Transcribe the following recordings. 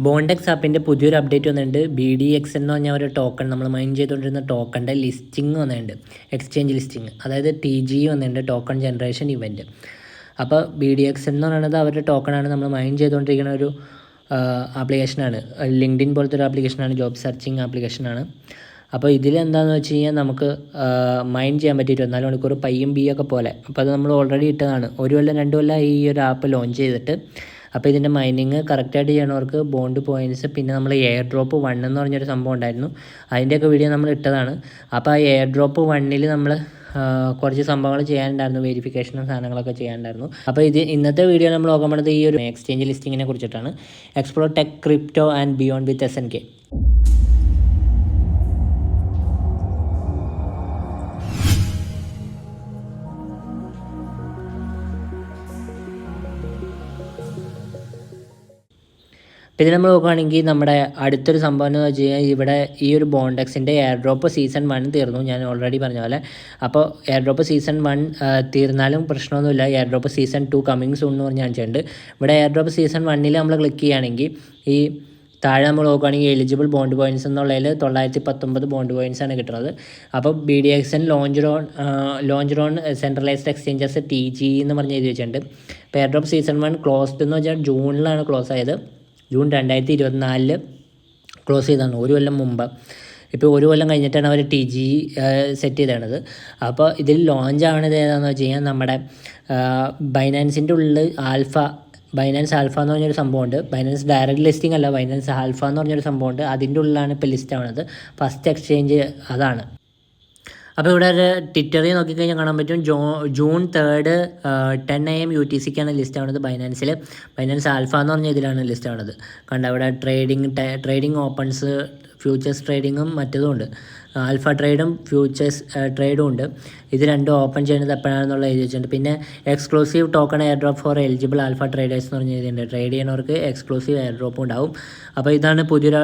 ബോണ്ടെക്സ് ആപ്പിൻ്റെ പുതിയൊരു അപ്ഡേറ്റ് വന്നിട്ടുണ്ട്. BDX എന്ന് പറഞ്ഞ ഒരു ടോക്കൺ, നമ്മൾ മൈൻ ചെയ്തുകൊണ്ടിരുന്ന ടോക്കണിൻ്റെ ലിസ്റ്റിംഗ് വന്നിട്ടുണ്ട്, എക്സ്ചേഞ്ച് ലിസ്റ്റിംഗ്. അതായത് TG വന്നിട്ടുണ്ട്, ടോക്കൺ ജനറേഷൻ ഇവൻറ്റ്. അപ്പോൾ BDX എന്ന് പറയുന്നത് അവരുടെ ടോക്കണാണ്. നമ്മൾ മൈൻ ചെയ്തുകൊണ്ടിരിക്കുന്ന ഒരു ആപ്ലിക്കേഷനാണ്. ലിങ്ക്ഡിൻ പോലത്തെ ഒരു ആപ്ലിക്കേഷനാണ്, ജോബ് സെർച്ചിങ് ആപ്ലിക്കേഷനാണ്. അപ്പോൾ ഇതിൽ എന്താണെന്ന് വെച്ച് കഴിഞ്ഞാൽ നമുക്ക് മൈൻ ചെയ്യാൻ പറ്റി 24 മണിക്കൂർ പയ്യും ബിയൊക്കെ പോലെ. അപ്പോൾ അത് നമ്മൾ ഓൾറെഡി ഇട്ടതാണ്. 1 കൊല്ലം 2 കൊല്ലം ഈ ഒരു ആപ്പ് ലോഞ്ച് ചെയ്തിട്ട്. അപ്പോൾ ഇതിൻ്റെ മൈനിങ് കറക്റ്റായിട്ട് ചെയ്യണവർക്ക് ബോണ്ട് പോയിൻറ്റ്സ്, പിന്നെ നമ്മൾ എയർ ഡ്രോപ്പ് 1 എന്ന് പറഞ്ഞൊരു സംഭവം ഉണ്ടായിരുന്നു, അതിൻ്റെയൊക്കെ വീഡിയോ നമ്മൾ ഇട്ടതാണ്. അപ്പോൾ ആ എയർ ഡ്രോപ്പ് 1-ൽ നമ്മൾ കുറച്ച് സംഭവങ്ങൾ ചെയ്യാനുണ്ടായിരുന്നു, വെരിഫിക്കേഷനും സാധനങ്ങളൊക്കെ ചെയ്യാനുണ്ടായിരുന്നു. അപ്പോൾ ഇന്നത്തെ വീഡിയോ നമ്മൾ നോക്കാൻ പോകുന്നത് ഈ ഒരു എക്സ്ചേഞ്ച് ലിസ്റ്റിങ്ങിനെ കുറിച്ചിട്ടാണ്. Explore tech, crypto and beyond with SNK. പിന്നെ നമ്മൾ നോക്കുകയാണെങ്കിൽ നമ്മുടെ അടുത്തൊരു സംഭവം എന്ന് വെച്ച് കഴിഞ്ഞാൽ, ഇവിടെ ഈ ഒരു ബോണ്ടെക്സിൻ്റെ എയർ ഡ്രോപ്പ് സീസൺ 1 തീർന്നു, ഞാൻ ഓൾറെഡി പറഞ്ഞ പോലെ. അപ്പോൾ എയർ ഡ്രോപ്പ് സീസൺ 1 തീർന്നാലും പ്രശ്നമൊന്നുമില്ല. Air drop season 2 coming soon എന്ന് പറഞ്ഞ് കാണിച്ചിട്ടുണ്ട്. ഇവിടെ എയർ ഡ്രോപ്പ് സീസൺ 1-ൽ നമ്മൾ ക്ലിക്ക് ചെയ്യുകയാണെങ്കിൽ ഈ താഴെ നമ്മൾ നോക്കുകയാണെങ്കിൽ എലിജിബിൾ ബോണ്ട് പോയിൻറ്റ്സ് എന്നുള്ളതിൽ 919 ബോണ്ട് പോയിൻറ്റ്സ് ആണ് കിട്ടുന്നത്. അപ്പോൾ BDXN launch on centralised exchanges TG എന്ന് പറഞ്ഞ് എഴുതി വെച്ചിട്ടുണ്ട്. ഇപ്പോൾ എയർ ഡ്രോപ്പ് സീസൺ 1 ക്ലോസ്ഡ് എന്ന് വെച്ചാൽ ജൂണിലാണ് ക്ലോസ് ആയത്. ജൂൺ 2024 ക്ലോസ് ചെയ്തതാണ്, 1 കൊല്ലം മുമ്പ്. ഇപ്പോൾ 1 കൊല്ലം കഴിഞ്ഞിട്ടാണ് അവർ TG സെറ്റ് ചെയ്തത്. അപ്പോൾ ഇതിൽ ലോഞ്ച് ആവണത് ഏതാണെന്ന് വെച്ച് കഴിഞ്ഞാൽ, നമ്മുടെ ബൈനാൻസിൻ്റെ ഉള്ളിൽ ബൈനാൻസ് ആൽഫ എന്ന് പറഞ്ഞൊരു സംഭവമുണ്ട്. ബൈനാൻസ് ഡയറക്റ്റ് ലിസ്റ്റിംഗ് അല്ല, ബൈനാൻസ് ആൽഫ എന്ന് പറഞ്ഞൊരു സംഭവമുണ്ട്. അതിൻ്റെ ഉള്ളിലാണ് ഇപ്പോൾ ലിസ്റ്റ് ആവുന്നത്. ഫസ്റ്റ് എക്സ്ചേഞ്ച് അതാണ്. അപ്പോൾ ഇവിടെ ഒരു ട്വിറ്ററിൽ നോക്കിക്കഴിഞ്ഞാൽ കാണാൻ പറ്റും, ജൂൺ 3 10 AM UTCക്കാണ് ലിസ്റ്റ് ആവുന്നത് ബൈനാൻസിൽ. ബൈനാൻസ് ആൽഫ എന്ന് പറഞ്ഞ ഇതിലാണ് ലിസ്റ്റ് ആവുന്നത്. കണ്ട അവിടെ ട്രേഡിംഗ് ഓപ്പൺസ്, ഫ്യൂച്ചേഴ്സ് ട്രേഡിങ്ങും മറ്റതും ഉണ്ട്. ആൽഫ ട്രേഡും ഫ്യൂച്ചേഴ്സ് ട്രേഡും ഉണ്ട്. ഇത് രണ്ടും ഓപ്പൺ ചെയ്യുന്നത് എപ്പോഴാണെന്നുള്ള എഴുതി വെച്ചിട്ടുണ്ട്. പിന്നെ exclusive token airdrop for eligible alpha traders എന്ന് പറഞ്ഞ എഴുതിയിട്ടുണ്ട്. ട്രേഡ് ചെയ്യുന്നവർക്ക് എക്സ്ക്ലൂസീവ് എയർ ഡ്രോപ്പും ഉണ്ടാവും. അപ്പോൾ ഇതാണ് പുതിയൊരു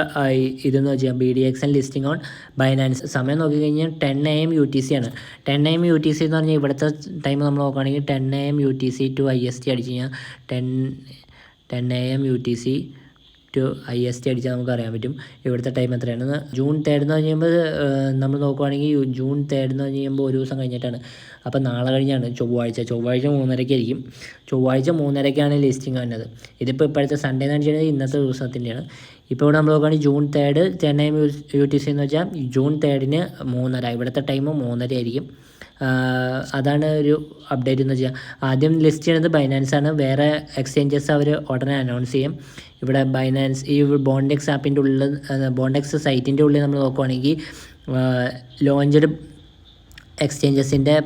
ഇതെന്ന് വെച്ചാൽ BDXN ലിസ്റ്റിംഗ് ഓൺ ബൈനാൻസ്. സമയം നോക്കിക്കഴിഞ്ഞാൽ 10 AM UTC ആണ്. 10 AM UTC എന്ന് പറഞ്ഞാൽ ഇവിടുത്തെ ടൈം നമ്മൾ നോക്കുകയാണെങ്കിൽ 10 AM UTC to IST അടിച്ച് കഴിഞ്ഞാൽ 10 AM UTC to IST അടിച്ചാൽ നമുക്ക് അറിയാൻ പറ്റും ഇവിടുത്തെ ടൈം എത്രയാണെന്ന്. ജൂൺ 3 എന്ന് കഴിയുമ്പോൾ നമ്മൾ നോക്കുകയാണെങ്കിൽ ജൂൺ 3 എന്ന് കഴിയുമ്പോൾ ഒരു ദിവസം കഴിഞ്ഞിട്ടാണ്. അപ്പോൾ നാളെ കഴിഞ്ഞാണ് ചൊവ്വാഴ്ച 3:30 ആയിരിക്കും. ചൊവ്വാഴ്ച 3:30 ലിസ്റ്റിംഗ് വരുന്നത്. ഇതിപ്പോൾ ഇപ്പോഴത്തെ സൺഡേ എന്ന് വെച്ചാൽ ഇന്നത്തെ ദിവസത്തിൻ്റെയാണ്. ഇപ്പോൾ ഇവിടെ നമ്മൾ നോക്കുകയാണെങ്കിൽ ജൂൺ 3 10 AM UTC എന്ന് വെച്ചാൽ ജൂൺ 3-ന് 3:30, ഇവിടുത്തെ ടൈം 3:30 ആയിരിക്കും. അതാണ് ഒരു അപ്ഡേറ്റ് എന്ന് വെച്ചാൽ. ആദ്യം ലിസ്റ്റ് ചെയ്യുന്നത് ബൈനാൻസ് ആണ്. വേറെ എക്സ്ചേഞ്ചസ് അവർ ഉടനെ അനൗൺസ് ചെയ്യും. ഇവിടെ ബൈനാൻസ് ഈ ബോണ്ടെക്സ് ആപ്പിൻ്റെ ഉള്ളിൽ, ബോണ്ടെക്സ് സൈറ്റിൻ്റെ ഉള്ളിൽ നമ്മൾ നോക്കുകയാണെങ്കിൽ ലോഞ്ച്ഡ് എക്സ്ചേഞ്ചസിൻ്റെ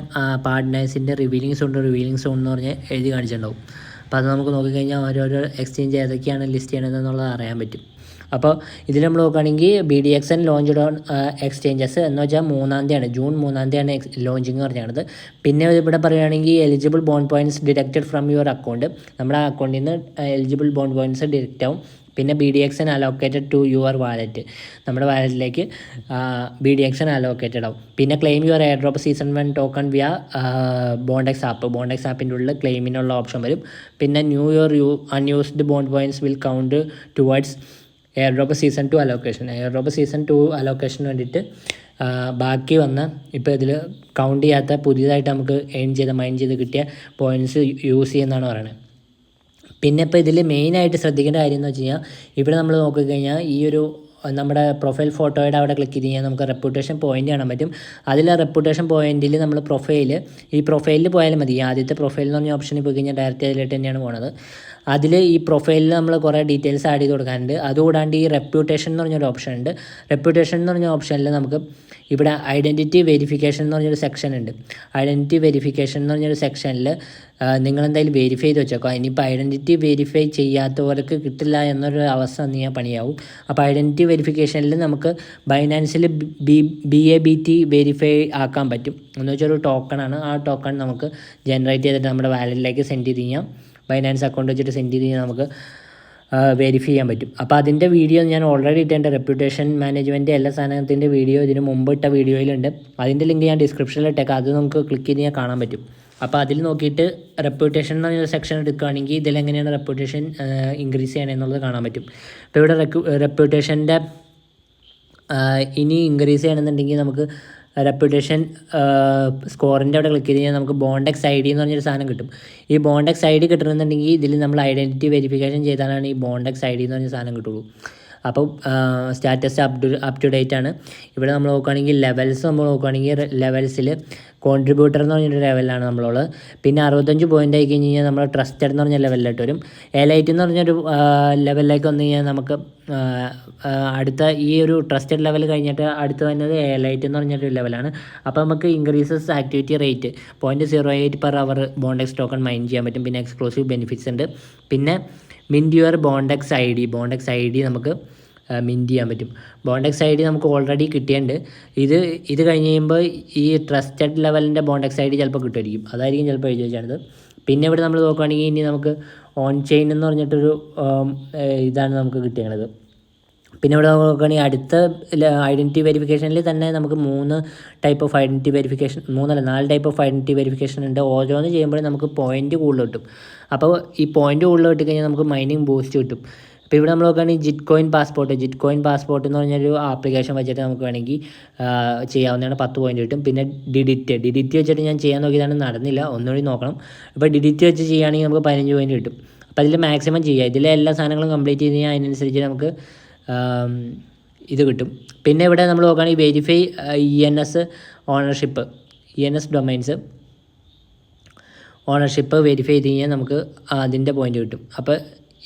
പാർട്ട്നേഴ്സിൻ്റെ റിവീലിംഗ് സോൺ എന്ന് പറഞ്ഞ് എഴുതി കാണിച്ചിട്ടുണ്ടാവും. അപ്പോൾ അത് നമുക്ക് നോക്കിക്കഴിഞ്ഞാൽ ഓരോരോ എക്സ്ചേഞ്ച് ഏതൊക്കെയാണ് ലിസ്റ്റ് ചെയ്യണതെന്നുള്ളത് അറിയാൻ പറ്റും. അപ്പോൾ ഇതിൽ നമ്മൾ നോക്കുകയാണെങ്കിൽ BDXN ലോഞ്ച്ഡ് ഓൺ എക്സ്ചേഞ്ചസ് എന്ന് വെച്ചാൽ 3-ാം തീയതിയാണ്, ജൂൺ 3-ാം തീയതിയാണ് ലോഞ്ചിങ് പറഞ്ഞത്. പിന്നെ ഇവിടെ പറയുകയാണെങ്കിൽ eligible bond points deducted from your account, നമ്മുടെ അക്കൗണ്ടിൽ നിന്ന് എലിജിബിൾ ബോണ്ട് പോയിൻറ്റ്സ് ഡിഡക്റ്റ് ആവും. പിന്നെ BDXN allocated to your wallet, നമ്മുടെ വാലറ്റിലേക്ക് BDXN അലോക്കേറ്റഡ് ആവും. പിന്നെ claim your air drop season 1 token via Bondex ആപ്പിൻ്റെ ഉള്ളിൽ ക്ലെയിമിനുള്ള ഓപ്ഷൻ വരും. പിന്നെ unused bond points will count towards air drop season 2 അലോക്കേഷന് വേണ്ടിയിട്ട് ബാക്കി വന്ന, ഇപ്പോൾ ഇതിൽ കൗണ്ട് ചെയ്യാത്ത പുതിയതായിട്ട് നമുക്ക് മൈൻ ചെയ്ത് കിട്ടിയ പോയിൻറ്റ്സ് യൂസ് ചെയ്യുന്നതാണ് പറയുന്നത്. പിന്നെ ഇപ്പോൾ ഇതിൽ മെയിനായിട്ട് ശ്രദ്ധിക്കേണ്ട കാര്യം എന്ന് വെച്ച് കഴിഞ്ഞാൽ, ഇവിടെ നമ്മൾ നോക്കിക്കഴിഞ്ഞാൽ ഈ ഒരു നമ്മുടെ പ്രൊഫൈൽ ഫോട്ടോയുടെ അവിടെ ക്ലിക്ക് ചെയ്ത് കഴിഞ്ഞാൽ നമുക്ക് റെപ്യൂട്ടേഷൻ പോയിൻ്റ് കാണാൻ പറ്റും. അതിൽ ആ റെപ്യൂട്ടേഷൻ പോയിൻറ്റിൽ നമ്മൾ ഈ പ്രൊഫൈലിൽ പോയാലും മതി. ആദ്യത്തെ പ്രൊഫൈൽ എന്ന് പറഞ്ഞ ഓപ്ഷനിൽ പോയി കഴിഞ്ഞാൽ ഡയറക്റ്റ് അതിലായിട്ട് തന്നെയാണ് പോകുന്നത്. അതിൽ ഈ പ്രൊഫൈലിൽ നമ്മൾ കുറേ ഡീറ്റെയിൽസ് ആഡ് ചെയ്ത് കൊടുക്കാനുണ്ട്. അതുകൂടാണ്ട് ഈ റെപ്യൂട്ടേഷൻ എന്ന് പറഞ്ഞൊരു ഓപ്ഷൻ ഉണ്ട്. റെപ്യൂട്ടേഷൻ എന്ന് പറഞ്ഞ ഓപ്ഷനിൽ നമുക്ക് ഇവിടെ ഐഡൻറ്റിറ്റി വെരിഫിക്കേഷൻ എന്ന് പറഞ്ഞൊരു സെക്ഷൻ ഉണ്ട്. ഐഡൻറ്റിറ്റി വെരിഫിക്കേഷൻ എന്ന് പറഞ്ഞൊരു സെക്ഷനിൽ നിങ്ങളെന്തായാലും വെരിഫൈ ചെയ്ത് വെച്ചേക്കോ. ഇനിയിപ്പോൾ ഐഡൻറ്റിറ്റി വെരിഫൈ ചെയ്യാത്തവർക്ക് കിട്ടില്ല എന്നൊരു അവസ്ഥ നീ പണിയാവും. അപ്പോൾ ഐഡൻറ്റിറ്റി വെരിഫിക്കേഷനിൽ നമുക്ക് ബൈനാൻസിൽ BABT വെരിഫൈ ആക്കാൻ പറ്റും. എന്ന് വെച്ചാൽ ഒരു ടോക്കണാണ്. ആ ടോക്കൺ നമുക്ക് ജനറേറ്റ് ചെയ്തിട്ട് നമ്മുടെ വാലറ്റിലേക്ക് സെൻഡ് ചെയ്ത് കഴിഞ്ഞാൽ, ബൈനാൻസ് അക്കൗണ്ട് വെച്ചിട്ട് സെൻഡ് ചെയ്ത് കഴിഞ്ഞാൽ നമുക്ക് വെരിഫൈ ചെയ്യാൻ പറ്റും. അപ്പോൾ അതിൻ്റെ വീഡിയോ ഞാൻ ഓൾറെഡി ഇട്ടേണ്ട, റെപ്യൂട്ടേഷൻ മാനേജ്മെൻറ്റ് എല്ലാ സാധനത്തിൻ്റെ വീഡിയോ ഇതിന് മുമ്പ് ഇട്ട വീഡിയോയിലുണ്ട്. അതിൻ്റെ ലിങ്ക് ഞാൻ ഡിസ്ക്രിപ്ഷനിൽ ഇട്ടേക്കാം. അത് നമുക്ക് ക്ലിക്ക് ചെയ്ത് കഴിഞ്ഞാൽ കാണാൻ പറ്റും. അപ്പോൾ അതിൽ നോക്കിയിട്ട് റെപ്യൂട്ടേഷൻ എന്ന് പറഞ്ഞൊരു സെക്ഷൻ എടുക്കുകയാണെങ്കിൽ ഇതിലെങ്ങനെയാണ് റെപ്യൂട്ടേഷൻ ഇൻക്രീസ് ചെയ്യണമെന്നുള്ളത് കാണാൻ പറ്റും. ഇപ്പോൾ ഇവിടെ റെപ്യൂട്ടേഷൻ്റെ ഇനി ഇൻക്രീസ് ചെയ്യണമെന്നുണ്ടെങ്കിൽ നമുക്ക് റെപ്യൂട്ടേഷൻ സ്കോറിൻ്റെ അവിടെ ക്ലിക്ക് ചെയ്ത് കഴിഞ്ഞാൽ നമുക്ക് ബോണ്ടെക്സ് ഐ ഡി എന്ന് പറഞ്ഞൊരു സാധനം കിട്ടും. ഈ ബോണ്ടെക്സ് ഐ ഡി കിട്ടണമെന്നുണ്ടെങ്കിൽ ഇതിൽ നമ്മൾ ഐഡൻറ്റിറ്റി വെരിഫിക്കേഷൻ ചെയ്താലാണ് ഈ ബോണ്ടെക്സ് ഐ ഡി എന്ന് പറഞ്ഞ സാധനം കിട്ടുള്ളൂ. അപ്പോൾ സ്റ്റാറ്റസ് അപ് ടു ഡേറ്റ് ആണ്. ഇവിടെ നമ്മൾ നോക്കുകയാണെങ്കിൽ ലെവൽസ് നമ്മൾ നോക്കുകയാണെങ്കിൽ ലെവൽസിൽ കോൺട്രിബ്യൂട്ടർ എന്ന് പറഞ്ഞൊരു ലെവലിലാണ് നമ്മളുള്ളത്. പിന്നെ 65 പോയിൻ്റ് ആയി കഴിഞ്ഞ് കഴിഞ്ഞാൽ നമ്മൾ ട്രസ്റ്റഡ് എന്ന് പറഞ്ഞ ലെവലിലോട്ട് വരും. എലൈറ്റ് എന്ന് പറഞ്ഞൊരു ലെവലിലേക്ക് വന്നു കഴിഞ്ഞാൽ നമുക്ക് അടുത്ത ഈ ഒരു ട്രസ്റ്റഡ് ലെവൽ കഴിഞ്ഞിട്ട് അടുത്ത് വന്നത് എലൈറ്റ് എന്ന് പറഞ്ഞൊരു ലെവലാണ്. അപ്പോൾ നമുക്ക് increases activity rate 0.08 per hour Bondex token mine ചെയ്യാൻ പറ്റും. പിന്നെ എക്സ്ക്ലൂസീവ് ബെനിഫിറ്റ്സ് ഉണ്ട്. പിന്നെ mint your Bondex I D നമുക്ക് മിൻറ്റ് ചെയ്യാൻ പറ്റും. ബോണ്ടെക്സ് ഐ ഡി നമുക്ക് ഓൾറെഡി കിട്ടിയിട്ടുണ്ട്. ഇത് കഴിഞ്ഞ് കഴിയുമ്പോൾ ഈ ട്രസ്റ്റഡ് ലെവലിൻ്റെ ബോണ്ടെക്സ് ഐ ഡി ചിലപ്പോൾ കിട്ടുമായിരിക്കും, അതായിരിക്കും ചിലപ്പോൾ എഴുതി വെച്ചാണത്. പിന്നെ ഇവിടെ നമ്മൾ നോക്കുകയാണെങ്കിൽ ഇനി നമുക്ക് ഓൺ ചെയിൻ എന്ന് പറഞ്ഞിട്ടൊരു ഇതാണ് നമുക്ക് കിട്ടിയത്. പിന്നെ ഇവിടെ നോക്കുകയാണെങ്കിൽ അടുത്ത ഐഡൻറ്റിറ്റി വെരിഫിക്കേഷനിൽ തന്നെ നമുക്ക് 4 ടൈപ്പ് ഓഫ് ഐഡൻറ്റിറ്റി വെരിഫിക്കേഷൻ ഉണ്ട്. ഓരോന്ന് ചെയ്യുമ്പോഴും നമുക്ക് പോയിൻ്റ് കൂടുതൽ കിട്ടും. അപ്പോൾ ഈ പോയിൻ്റ് കൂടുതൽ കിട്ടിക്കഴിഞ്ഞാൽ നമുക്ക് മൈനിങ് ബൂസ്റ്റ് കിട്ടും. അപ്പോൾ ഇവിടെ നമ്മൾ നോക്കുകയാണെങ്കിൽ ജിറ്റ് കോയിൻ പാസ്പോർട്ട് എന്ന് പറഞ്ഞൊരു ആപ്ലിക്കേഷൻ വെച്ചിട്ട് നമുക്ക് വേണമെങ്കിൽ ചെയ്യാവുന്നതാണ്. 10 പോയിൻ്റ് കിട്ടും. പിന്നെ ഡിഡിറ്റ് വെച്ചിട്ട് ഞാൻ ചെയ്യാൻ നോക്കിയതാണ്, നടന്നില്ല, ഒന്നുകൂടി നോക്കണം. ഇപ്പോൾ ഡിഡിറ്റ് വെച്ച് ചെയ്യുകയാണെങ്കിൽ നമുക്ക് 15 പോയിൻ്റ് കിട്ടും. അപ്പോൾ അതിൽ മാക്സിമം ചെയ്യുക. ഇതിലെ എല്ലാ സാധനങ്ങളും കംപ്ലീറ്റ് ചെയ്ത് കഴിഞ്ഞാൽ അതിനനുസരിച്ച് നമുക്ക് ഇത് കിട്ടും. പിന്നെ ഇവിടെ നമ്മൾ നോക്കുകയാണെങ്കിൽ verify ENS domains ownership verify ചെയ്ത് കഴിഞ്ഞാൽ നമുക്ക് അതിൻ്റെ പോയിൻ്റ് കിട്ടും. അപ്പോൾ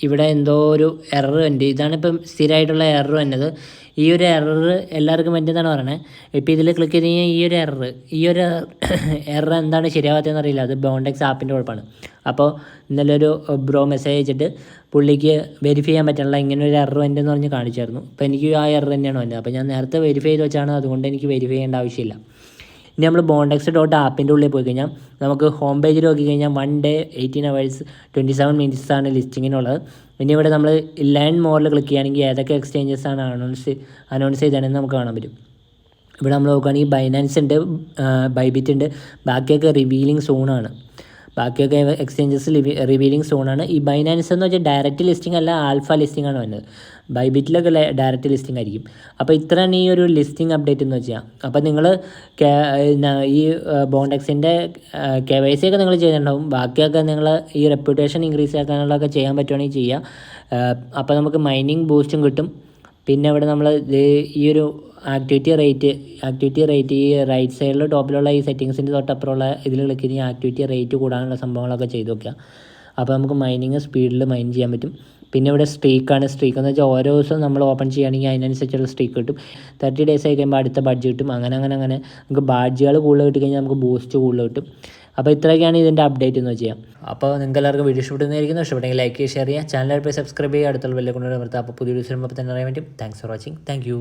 ഇവിടെ എന്തോ ഒരു എറർ ഉണ്ട്. ഇതാണിപ്പം സ്ഥിരമായിട്ടുള്ള എറർ വന്നത്. ഈ ഒരു എറർ എല്ലാവർക്കും പറ്റുന്നതാണ് പറയണത്. ഇപ്പോൾ ഇതിൽ ക്ലിക്ക് ചെയ്ത് കഴിഞ്ഞാൽ ഈ ഒരു എറർ എന്താണ് ശരിയാവാത്തതെന്ന് അറിയില്ല. അത് ബോണ്ടെക്സ് ആപ്പിൻ്റെ കുഴപ്പമാണ്. അപ്പോൾ ഇന്നലെ ഒരു ബ്രോ മെസ്സേജ് അയച്ചിട്ട് പുള്ളിക്ക് വെരിഫൈ ചെയ്യാൻ പറ്റില്ല, ഇങ്ങനെ ഒരു എറർ ഉണ്ടെന്ന് പറഞ്ഞ് കാണിച്ചായിരുന്നു. അപ്പോൾ എനിക്ക് ആ എറർ തന്നെയാണ് വന്നത്. അപ്പോൾ ഞാൻ നേരത്തെ വെരിഫൈ ചെയ്ത് വെച്ചാണ്, അതുകൊണ്ട് എനിക്ക് വെരിഫൈ ചെയ്യേണ്ട ആവശ്യമില്ല. ഇനി നമ്മൾ bondex.app ഉള്ളിൽ പോയി കഴിഞ്ഞാൽ നമുക്ക് ഹോം പേജിൽ നോക്കി കഴിഞ്ഞാൽ 1 day 18 hours 27 minutes ആണ് ലിസ്റ്റിങ്ങിനുള്ളത്. ഇനി ഇവിടെ നമ്മൾ ലേൺ മോറിൽ ക്ലിക്ക് ചെയ്യുകയാണെങ്കിൽ ഏതൊക്കെ എക്സ്ചേഞ്ചസ് ആണ് അനൗൺസ് ചെയ്തതെന്ന് നമുക്ക് കാണാൻ പറ്റും. ഇവിടെ നമ്മൾ നോക്കുകയാണെങ്കിൽ ബൈനാൻസ് ഉണ്ട്, ബൈബിറ്റ് ഉണ്ട്, ബാക്കിയൊക്കെ റിവീലിംഗ് സോണാണ്. ബാക്കിയൊക്കെ എക്സ്ചേഞ്ചസ് റിവീലിംഗ് സോണാണ്. ഈ ബൈനാൻസ് എന്ന് വെച്ചാൽ ഡയറക്റ്റ് ലിസ്റ്റിംഗ് അല്ല, ആൽഫ ലിസ്റ്റിംഗ് ആണ് വരുന്നത്. ബൈബിറ്റിലൊക്കെ ഡയറക്റ്റ് ലിസ്റ്റിംഗ് ആയിരിക്കും. അപ്പോൾ ഇത്രയാണ് ഈ ഒരു ലിസ്റ്റിംഗ് അപ്ഡേറ്റ് എന്ന് വെച്ചാൽ. അപ്പോൾ നിങ്ങൾ ഈ ബോണ്ടെക്സിൻ്റെ KYC ഒക്കെ നിങ്ങൾ ചെയ്തിട്ടുണ്ടാവും. ബാക്കിയൊക്കെ നിങ്ങൾ ഈ റെപ്യൂട്ടേഷൻ ഇൻക്രീസ് ആക്കാനുള്ളതൊക്കെ ചെയ്യാൻ പറ്റുവാണെങ്കിൽ ചെയ്യുക. അപ്പോൾ നമുക്ക് മൈനിങ് ബൂസ്റ്റും കിട്ടും. പിന്നെ ഇവിടെ നമ്മൾ ഈ ഒരു ആക്ടിവിറ്റി റേറ്റ് ഈ റൈറ്റ് സൈഡിൽ ടോപ്പിലുള്ള ഈ സെറ്റിങ്സിൻ്റെ തൊട്ടപ്പുറമുള്ള ഇതിൽ ക്ലിക്ക് ചെയ്ത് ആക്ടിവിറ്റി റേറ്റ് കൂടാനുള്ള സംഭവങ്ങളൊക്കെ ചെയ്ത് നോക്കുക. അപ്പോൾ നമുക്ക് മൈനിങ് സ്പീഡിൽ മൈൻ ചെയ്യാൻ പറ്റും. പിന്നെ ഇവിടെ സ്ട്രീക്ക് എന്ന് വെച്ചാൽ ഓരോ ദിവസവും നമ്മൾ ഓപ്പൺ ചെയ്യുകയാണെങ്കിൽ അതിനനുസരിച്ചുള്ള സ്ട്രീക്ക് കിട്ടും. 30 days ആയി കഴിയുമ്പോൾ അടുത്ത ബഡ്ജ് കിട്ടും. അങ്ങനെ നമുക്ക് ബാഡ്ജുകൾ കൂടുതൽ കിട്ടിക്കഴിഞ്ഞാൽ നമുക്ക് ബൂസ്റ്റ് കൂടുതൽ കിട്ടും. അപ്പോൾ ഇത്രയൊക്കെയാണ് ഇതിൻ്റെ അപ്ഡേറ്റ് എന്ന് വെച്ചാൽ. അപ്പോൾ നിങ്ങൾക്ക് എല്ലാവർക്കും വീഡിയോ ഇഷ്ടപ്പെട്ടെങ്കിൽ ലൈക്ക് ചെയ്യുക, ഷെയർ ചെയ്യുക, ചാനൽ സബ്സ്ക്രൈബ് ചെയ്യുക, അടുത്തുള്ള ബെല്ലെ കൊണ്ടുവരുമ്പോൾ അപ്പോൾ പുതിയ വീഡിയോസ് വരുമ്പോൾ തന്നെ അറിയാൻ പറ്റും. Thanks for watching. Thank you.